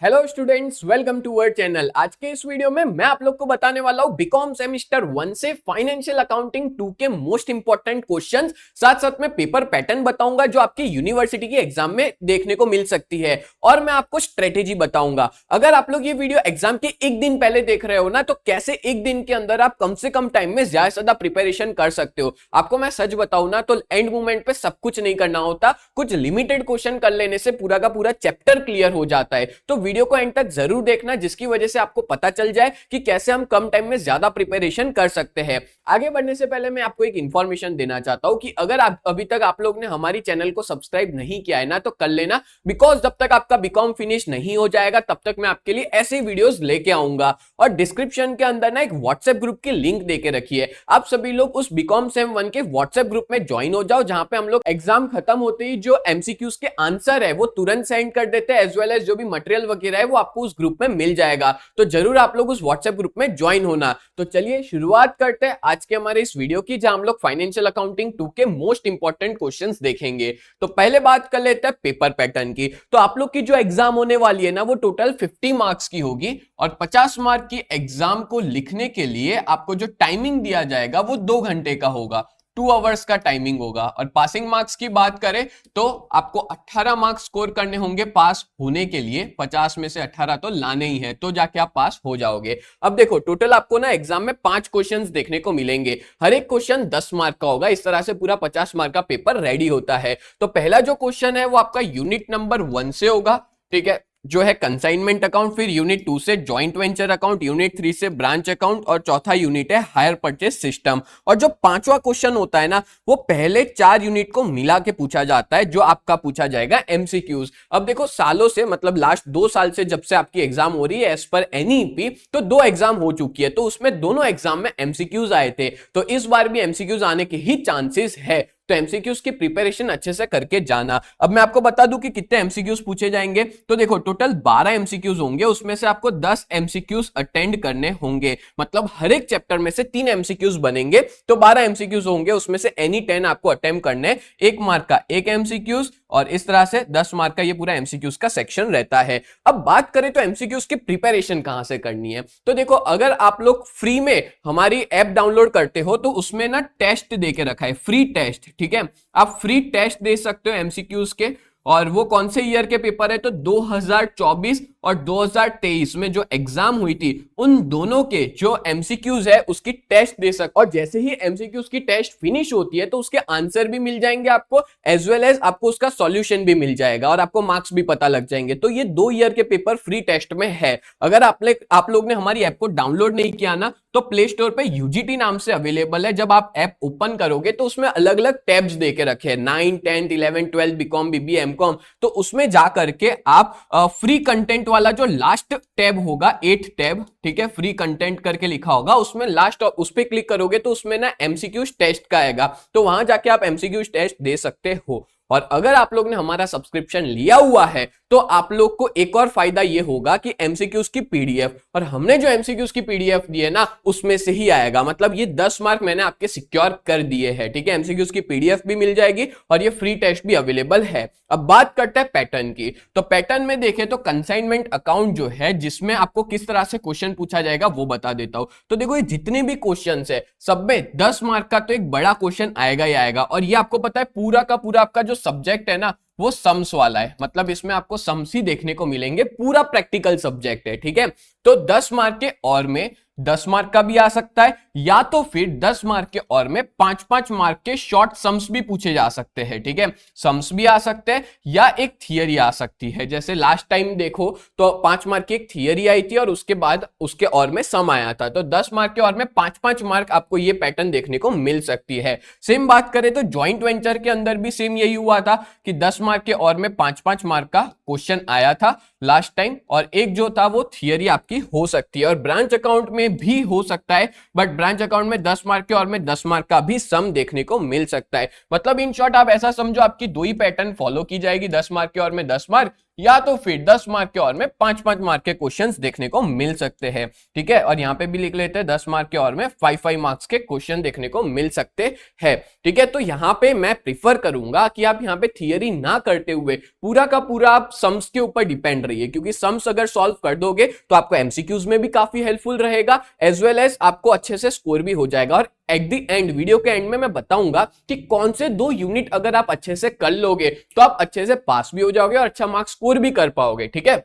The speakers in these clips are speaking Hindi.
Hello students, welcome to our channel. आज के इस वीडियो में मैं आप लोग को बताने वाला हूं बीकॉम सेमेस्टर 1 से फाइनेंशियल अकाउंटिंग 2 के मोस्ट इंपॉर्टेंट क्वेश्चंस, साथ साथ में पेपर पैटर्न बताऊंगा जो आपकी यूनिवर्सिटी के एग्जाम में देखने को मिल सकती है, और मैं आपको स्ट्रेटेजी बताऊंगा। अगर आप लोग ये वीडियो एग्जाम के एक दिन पहले देख रहे हो ना, तो कैसे एक दिन के अंदर आप कम से कम टाइम में ज्यादा से ज्यादा प्रिपरेशन कर सकते हो। आपको मैं सच बताऊं ना, तो एंड मोमेंट पे सब कुछ नहीं करना होता, कुछ लिमिटेड क्वेश्चन कर लेने से पूरा का पूरा चैप्टर क्लियर हो जाता है। तो वीडियो को एंड तक जरूर देखना, जिसकी वजह से आपको पता चल जाए कि कैसे हम कम टाइम में ज्यादा प्रिपरेशन कर सकते हैं। आगे बढ़ने से पहले मैं आपको एक इंफॉर्मेशन देना चाहता हूं कि अगर आप अभी तक आप लोग ने हमारी चैनल को सब्सक्राइब नहीं किया है ना, तो कर लेना, बिकॉज जब तक आपका बीकॉम फिनिश नहीं हो जाएगा तब तक मैं आपके लिए ऐसे वीडियोस लेके आऊंगा। और डिस्क्रिप्शन के अंदर ना एक व्हाट्सएप ग्रुप की लिंक देके रखी है, आप सभी लोग उस बीकॉम सेम 1 के व्हाट्सएप ग्रुप में ज्वाइन हो जाओ, जहां पे हम लोग एग्जाम खत्म होते ही जो एमसीक्यूज के आंसर है वो तुरंत सेंड कर देते हैं, एज वेल एज जो भी मटेरियल वगैरह है वो आपको उस ग्रुप में मिल जाएगा। तो जरूर आप लोग उस व्हाट्सएप ग्रुप में ज्वाइन होना। तो चलिए शुरुआत करते हैं आज के हमारे इस वीडियो की, जहां हम लोग फाइनेंशियल अकाउंटिंग 2 के मोस्ट इंपॉर्टेंट क्वेश्चंस देखेंगे। तो पहले बात कर लेते हैं पेपर पैटर्न की। तो आप लोग की जो एग्जाम होने वाली है ना, वो टोटल 50 मार्क्स की होगी, और 50 मार्क की एग्जाम को लिखने के लिए आपको जो टाइमिंग दिया जाएगा वो 2 घंटे का होगा, 2 आवर्स का टाइमिंग होगा। और पासिंग मार्क्स की बात करें तो आपको 18 मार्क्स स्कोर करने होंगे पास होने के लिए, 50 में से 18 तो लाने ही है, तो जाके आप पास हो जाओगे। अब देखो, टोटल आपको ना एग्जाम में 5 क्वेश्चंस देखने को मिलेंगे, हर एक क्वेश्चन 10 मार्क का होगा। इस तरह से पूरा 50 मार्क का पेपर रेडी होता है। तो पहला जो क्वेश्चन है वो आपका यूनिट नंबर 1 से होगा, ठीक है, जो है कंसाइनमेंट अकाउंट। फिर यूनिट 2 से जॉइंट वेंचर अकाउंट, यूनिट 3 से ब्रांच अकाउंट, और चौथा यूनिट है हायर परचेस सिस्टम। और जो पांचवा क्वेश्चन होता है ना, वो पहले 4 यूनिट को मिला के पूछा जाता है, जो आपका पूछा जाएगा एमसीक्यूज। अब देखो, सालों से मतलब लास्ट 2 साल से जब से आपकी एग्जाम हो रही है एज पर एनईपी, तो 2 एग्जाम हो चुकी है, तो उसमें दोनों एग्जाम में एमसीक्यूज आए थे, तो इस बार भी एमसीक्यूज आने के ही चांसेस है। तो एमसीक्यूज की प्रिपरेशन अच्छे से करके जाना। अब मैं आपको बता दूं कि कितने एमसीक्यूज पूछे जाएंगे। तो देखो, टोटल 12 एमसीक्यूज होंगे, उसमें से आपको 10 एमसीक्यूज अटेंड करने होंगे, मतलब हर एक चैप्टर में से 3 एमसीक्यूज बनेंगे, तो 12 एमसीक्यूज होंगे, उसमें से एनी 10 आपको अटेम्प्ट करने, 1 मार्क का 1 एमसीक्यूज, और इस तरह से 10 मार्क का ये पूरा एमसीक्यूज का सेक्शन रहता है। अब बात करें तो एमसीक्यूज की प्रिपरेशन कहां से करनी है, तो देखो, अगर आप लोग फ्री में हमारी ऐप डाउनलोड करते हो तो उसमें ना टेस्ट दे के रखा है, फ्री टेस्ट, ठीक है, आप फ्री टेस्ट दे सकते हो एमसीक्यूज के। और वो कौन से ईयर के पेपर है, तो 2024 और 2023 में जो एग्जाम हुई थी, उन दोनों के जो एमसीक्यूज है उसकी टेस्ट दे सकते। और जैसे ही एमसीक्यूज की टेस्ट फिनिश होती है तो उसके आंसर भी मिल जाएंगे आपको, एज वेल एज आपको उसका सॉल्यूशन भी मिल जाएगा, और आपको मार्क्स भी पता लग जाएंगे। तो ये 2 ईयर के पेपर फ्री टेस्ट में है। अगर आप लोग ने हमारी ऐप को डाउनलोड नहीं किया ना, तो प्ले स्टोर पे यूजीटी नाम से अवेलेबल है। जब आप ऐप ओपन करोगे तो उसमें अलग अलग टैब्स देके रखे हैं, 9, 10, 11, 12, बीकॉम, बीबी, एमकॉम, तो उसमें जा करके आप फ्री कंटेंट वाला जो लास्ट टैब होगा, 8 टैब, ठीक है, फ्री कंटेंट करके लिखा होगा, उसमें लास्ट उस पर क्लिक करोगे तो उसमें ना एमसीक्यूज टेस्ट का आएगा, तो वहां जाके आप एमसीक्यूज टेस्ट दे सकते हो। और अगर आप लोग ने हमारा सब्सक्रिप्शन लिया हुआ है तो आप लोग को एक और फायदा ये होगा कि एमसीक्यूज की पीडीएफ, और हमने जो एमसीक्यूज की पीडीएफ दी है ना, उसमें से ही आएगा, मतलब ये 10 मार्क मैंने आपके सिक्योर कर दिए हैं, ठीक है। एमसीक्यूज की पीडीएफ भी मिल जाएगी और ये फ्री टेस्ट भी अवेलेबल है। अब बात करते हैं पैटर्न की। तो पैटर्न में देखें तो कंसाइनमेंट अकाउंट जो है, जिसमें आपको किस तरह से क्वेश्चन पूछा जाएगा वो बता देता हूं। तो देखो, ये जितने भी क्वेश्चन है सब में 10 मार्क का तो एक बड़ा क्वेश्चन आएगा ही आएगा। और ये आपको पता है पूरा का पूरा आपका जो सब्जेक्ट है ना, वो सम्स वाला है, मतलब इसमें आपको सम्स ही देखने को मिलेंगे, पूरा प्रैक्टिकल सब्जेक्ट है, ठीक है। तो 10 मार्क के और में 10 मार्क का भी आ सकता है, या तो फिर 10 मार्क के और में 5-5 मार्क के शॉर्ट सम्स भी पूछे जा सकते हैं, ठीक है। सम्स भी आ सकते हैं या एक थियरी आ सकती है, जैसे लास्ट टाइम देखो तो 5 मार्क की एक थियरी आई थी और उसके बाद उसके और में सम आया था। तो 10 मार्क के और में 5-5 मार्क आपको ये पैटर्न देखने को मिल सकती है। सेम बात करें तो ज्वाइंट वेंचर के अंदर भी सेम यही हुआ था कि 10 मार्क के और में 5-5 मार्क का क्वेश्चन आया था लास्ट टाइम, और एक जो था वो थियरी आपकी हो सकती है। और ब्रांच अकाउंट में भी हो सकता है, बट ब्रांच अकाउंट में 10 मार्क के और में 10 मार्क का भी सम देखने को मिल सकता है। मतलब इन शॉर्ट आप ऐसा समझो, आपकी 2 ही पैटर्न फॉलो की जाएगी, 10 मार्क के और में 10 मार्क, या तो फिर 10 मार्क के और में 5-5 मार्क के क्वेश्चंस देखने को मिल सकते हैं। ठीक है, और यहाँ पे भी लिख लेते हैं 10 मार्क के और में 5-5 मार्क्स के क्वेश्चन देखने को मिल सकते हैं। ठीक है, तो यहाँ पे मैं प्रिफर करूंगा कि आप यहाँ पे थियरी ना करते हुए पूरा का पूरा आप सम्स के ऊपर डिपेंड रहिए, क्योंकि सम्स अगर सॉल्व कर दोगे तो आपको एमसीक्यूज में भी काफी हेल्पफुल रहेगा, एज वेल एज आपको अच्छे से स्कोर भी हो जाएगा। और एट द एंड, वीडियो के एंड में मैं बताऊंगा कि कौन से 2 यूनिट अगर आप अच्छे से कर लोगे तो आप अच्छे से पास भी हो जाओगे और अच्छा मार्क्स स्कोर भी कर पाओगे। ठीक है,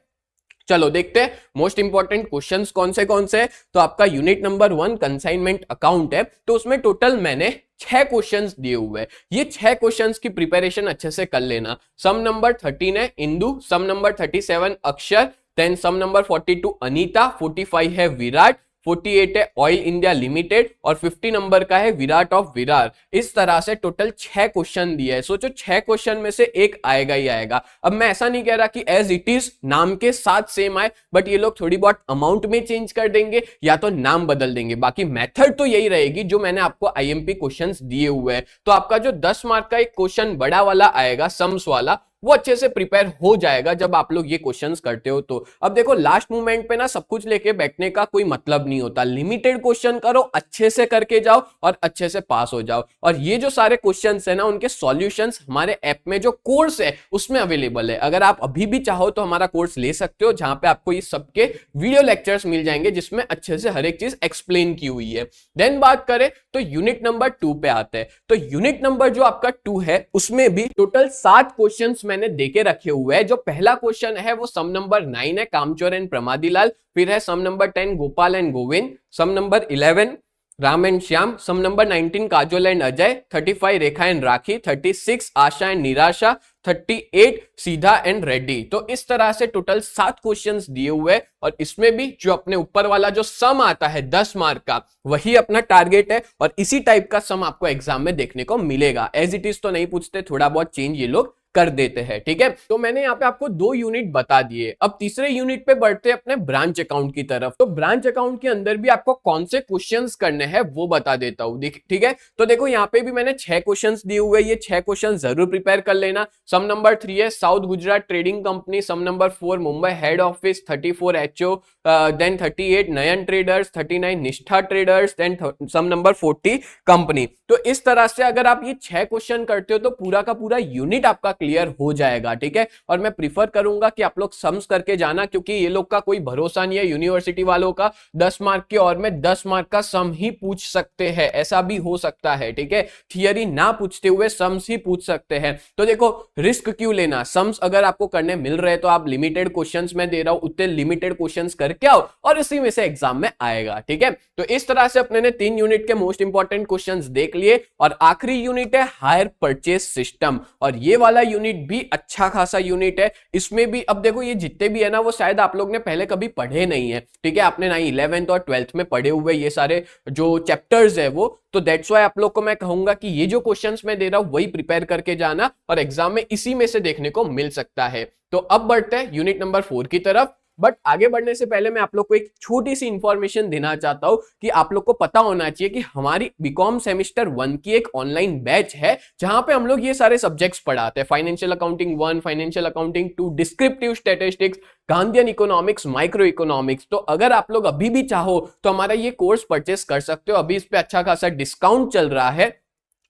चलो देखते हैं मोस्ट इंपॉर्टेंट क्वेश्चंस कौन से। तो आपका यूनिट नंबर 1 कंसाइनमेंट अकाउंट है, तो उसमें टोटल मैंने 6 क्वेश्चंस दिए हुए हैं। ये 6 क्वेश्चंस की प्रिपरेशन अच्छे से कर लेना। सम नंबर 13 है इंदु, सम नंबर 37 अक्षर, देन सम नंबर 42 अनीता, 45 है विराट, 48 है ऑयल इंडिया लिमिटेड और 50 नंबर का है विराट ऑफ विरार। इस तरह से टोटल 6 क्वेश्चन दिए है। सोचो 6 क्वेश्चन में से एक आएगा ही आएगा। अब मैं ऐसा नहीं कह रहा कि एज इट इज नाम के साथ सेम आए, बट ये लोग थोड़ी बहुत अमाउंट में चेंज कर देंगे या तो नाम बदल देंगे, बाकी मेथड तो यही रहेगी जो मैंने आपको आईएमपी क्वेश्चंस दिए हुए हैं। तो आपका जो 10 मार्क का एक क्वेश्चन बड़ा वाला आएगा सम्स वाला, वो अच्छे से प्रिपेयर हो जाएगा जब आप लोग ये क्वेश्चंस करते हो। तो अब देखो लास्ट मोमेंट पे ना सब कुछ लेके बैठने का कोई मतलब नहीं होता। लिमिटेड क्वेश्चन करो, अच्छे से करके जाओ और अच्छे से पास हो जाओ। और ये जो सारे क्वेश्चंस है ना, उनके सॉल्यूशंस हमारे ऐप में जो कोर्स है उसमें अवेलेबल है। अगर आप अभी भी चाहो तो हमारा कोर्स ले सकते हो, जहां पे आपको ये सबके वीडियो लेक्चर्स मिल जाएंगे जिसमें अच्छे से हर एक चीज एक्सप्लेन की हुई है। देन बात करें तो यूनिट नंबर 2 पे आते हैं। तो यूनिट नंबर जो आपका 2 है उसमें भी टोटल 7 क्वेश्चंस मैंने देके रखे हुए हैं। जो पहला क्वेश्चन है वो सम नंबर 9 है कामचोर एंड प्रमादीलाल, फिर है sum number 10 Gopal and Govind, sum number 11 Ram and Shyam, sum number 19 Kajol and Ajay, 35 Rekha and Rakhi, 36 Asha and Nirasha, 38 सीधा एंड रेड्डी। तो इस तरह से टोटल 7 क्वेश्चंस दिए हुए हैं और इसमें भी जो अपने ऊपर वाला जो सम आता है 10 मार्क का, वही अपना टारगेट है और इसी टाइप का सम आपको एग्जाम में देखने को मिलेगा। एज इट इज तो नहीं पूछते, थोड़ा बहुत चेंज ये लोग कर देते हैं। ठीक है, तो मैंने यहाँ पे आपको 2 यूनिट बता दिए। अब तीसरे यूनिट पे बढ़ते हैं अपने ब्रांच अकाउंट की तरफ। तो ब्रांच अकाउंट के अंदर भी आपको कौन से क्वेश्चंस करने हैं वो बता देता हूँ। ठीक है, तो देखो यहाँ पे भी मैंने 6 क्वेश्चंस दिए हुए, ये 6 क्वेश्चन जरूर प्रिपेयर कर लेना। सम नंबर 3 है south Gujarat trading company, sum number 4 Mumbai head office, 34 HO, then 38 Nayan traders, 39 Nishtha traders, then sum number 40 company. तो इस तरह से अगर आप ये 6 क्वेश्चन करते हो तो पूरा का पूरा यूनिट आपका क्लियर हो जाएगा। ठीक है, और मैं प्रीफर करूंगा कि आप लोग सम्स करके जाना, क्योंकि ये लोग का कोई भरोसा नहीं है। यूनिवर्सिटी वालों का 10 मार्क के और में 10 मार्क का सम ही पूछ सकते हैं, ऐसा भी हो सकता है। ठीक है, थियरी ना पूछते हुए सम्स ही पूछ सकते हैं। तो देखो रिस्क क्यों लेना, सम्स अगर आपको करने मिल रहे हैं तो आप लिमिटेड क्वेश्चंस में दे रहा हूं, उतने लिमिटेड क्वेश्चंस करके आओ और इसी में से एग्जाम में आएगा। ठीक है, तो इस तरह से अपने ने 3 यूनिट के मोस्ट इंपॉर्टेंट क्वेश्चंस देख लिए और आखिरी यूनिट है हायर परचेज सिस्टम। और ये वाला यूनिट भी अच्छा खासा यूनिट है। इसमें भी अब देखो ये जितने भी है ना, वो शायद आप लोग ने पहले कभी पढ़े नहीं है। ठीक है, आपने ना 11th और 12th में पढ़े हुए ये सारे जो चैप्टर्स है वो, तो दैट्स व्हाई आप लोग को मैं कहूंगा कि ये जो क्वेश्चंस मैं दे रहा हूं वही प्रिपेयर करके जाना और एग्जाम में इसी में से देखने को मिल सकता है। तो अब बढ़ते हैं यूनिट नंबर 4 की तरफ। बट आगे बढ़ने से पहले मैं आप लोग को एक छोटी सी इंफॉर्मेशन देना चाहता हूं कि आप लोग को पता होना चाहिए कि हमारी बीकॉम सेमेस्टर 1 की एक ऑनलाइन बैच है, जहां पे हम लोग ये सारे सब्जेक्ट्स पढ़ाते हैं। Financial accounting 1, financial accounting 2, descriptive statistics, Gandhian economics, micro economics. तो अगर आप लोग अभी भी चाहो तो हमारा ये कोर्स परचेस कर सकते हो। अभी इस पे अच्छा खासा डिस्काउंट चल रहा है,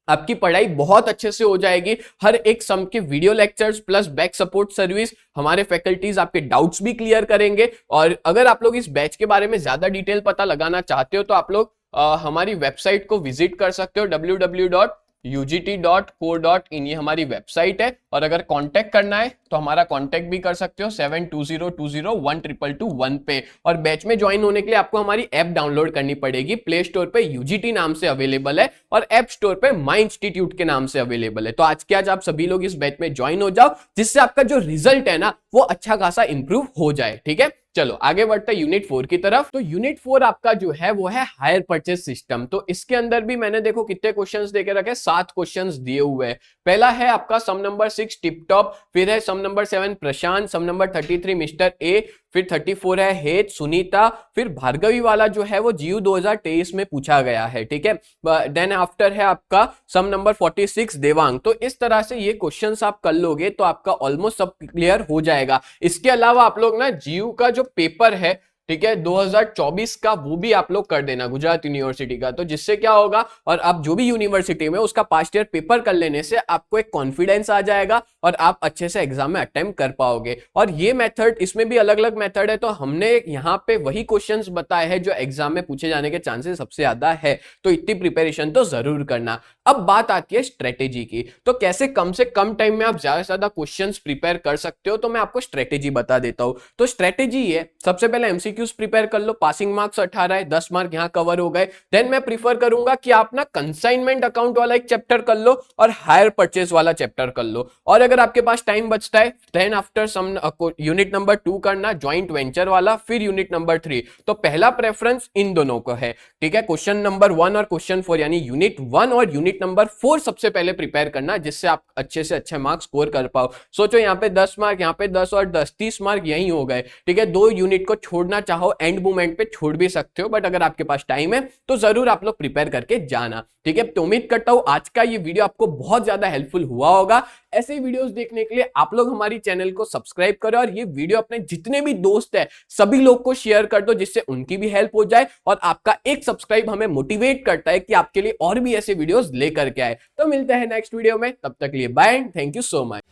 आपकी पढ़ाई बहुत अच्छे से हो जाएगी। हर एक सम के video lectures plus back support service, हमारे फैकल्टीज आपके डाउट्स भी क्लियर करेंगे। और अगर आप लोग इस बैच के बारे में ज्यादा डिटेल पता लगाना चाहते हो तो आप लोग हमारी वेबसाइट को विजिट कर सकते हो, www.ugt.co.in, ये हमारी वेबसाइट है। और अगर कांटेक्ट करना है तो हमारा कांटेक्ट भी कर सकते हो 7202012221 पे। और बैच में ज्वाइन होने के लिए आपको हमारी ऐप डाउनलोड करनी पड़ेगी। प्ले स्टोर पे यूजीटी नाम से अवेलेबल है और ऐप स्टोर पे माई इंस्टीट्यूट के नाम से अवेलेबल है। तो आज के आज आप सभी लोग इस बैच में ज्वाइन हो जाओ, जिससे आपका जो रिजल्ट है ना वो अच्छा खासा इंप्रूव हो जाए। ठीक है, चलो आगे बढ़ते हैं यूनिट 4 की तरफ। तो यूनिट 4 आपका जो है वो है हायर परचेज सिस्टम। तो इसके अंदर भी मैंने देखो कितने क्वेश्चंस देके रखे, 7 क्वेश्चंस दिए हुए हैं। पहला है आपका सम नंबर 6 टिप टॉप, फिर है sum number 7 Prashant, sum number 33 mister A, फिर 34 है हेत, सुनीता, फिर भार्गवी वाला जो है वो जीयू 2023 में पूछा गया है, ठीक है। देन आफ्टर है आपका सम नंबर 46 देवांग। तो इस तरह से ये क्वेश्चंस आप कर लोगे तो आपका ऑलमोस्ट सब क्लियर हो जाएगा। इसके अलावा आप लोग ना जीयू का जो पेपर है, ठीक है, 2024 का, वो भी आप लोग कर देना गुजरात यूनिवर्सिटी का। तो जिससे क्या होगा, और आप जो भी यूनिवर्सिटी में उसका पास्ट ईयर पेपर कर लेने से आपको एक कॉन्फिडेंस आ जाएगा और आप अच्छे से एग्जाम में अटेम्प्ट कर पाओगे। और ये मेथड, इसमें भी अलग अलग मेथड है, तो हमने यहाँ पे वही क्वेश्चंस बताए हैं जो एग्जाम में पूछे जाने के चांसेस सबसे ज्यादा है। तो इतनी प्रिपरेशन तो जरूर करना। अब बात आती है स्ट्रेटेजी की, तो कैसे कम से कम टाइम में आप ज्यादा से ज्यादा क्वेश्चंस प्रिपेयर कर सकते हो, तो मैं आपको स्ट्रेटेजी बता देता हूं। तो स्ट्रेटेजी है, सबसे पहले एमसीक्यूज प्रिपेयर कर लो। पासिंग मार्क्स 18 है, 10 मार्क यहां कवर हो गए। देन मैं प्रीफर करूंगा कि आप ना कंसाइनमेंट अकाउंट वाला एक चैप्टर कर लो और हायर परचेज वाला चैप्टर कर लो। और अगर आपके पास टाइम बचता है, then after some unit number 2 करना ज्वाइंट वेंचर वाला, फिर यूनिट नंबर 3। तो पहला प्रेफरेंस इन दोनों को है, ठीक है। क्वेश्चन नंबर 1 और क्वेश्चन 4 यानी यूनिट 1 और यूनिट नंबर 4 सबसे पहले प्रिपेयर करना, जिससे आप अच्छे से अच्छे मार्क्स स्कोर कर पाओ। सोचो यहाँ पे 10 मार्क, यहाँ पे 10 और 10, 30 मार्क यही हो गए, ठीक है। 2 यूनिट को छोड़ना चाहो एंड मोमेंट पे छोड़ भी सकते हो, बट अगर आपके पास टाइम है तो जरूर आप लोग प्रिपेयर करके जाना, ठीक है। तो उम्मीद करता हूं आज का ये वीडियो आपको बहुत ज्यादा हेल्पफुल हुआ होगा। ऐसे वीडियोस देखने के लिए आप लोग हमारी चैनल को सब्सक्राइब करो और ये वीडियो अपने जितने भी दोस्त हैं सभी लोग को शेयर कर दो, जिससे उनकी भी हेल्प हो जाए। और आपका एक सब्सक्राइब हमें मोटिवेट करता है कि आपके लिए और भी ऐसे वीडियोस लेकर के आए। तो मिलते हैं नेक्स्ट वीडियो में, तब तक लिए bye and thank you so much.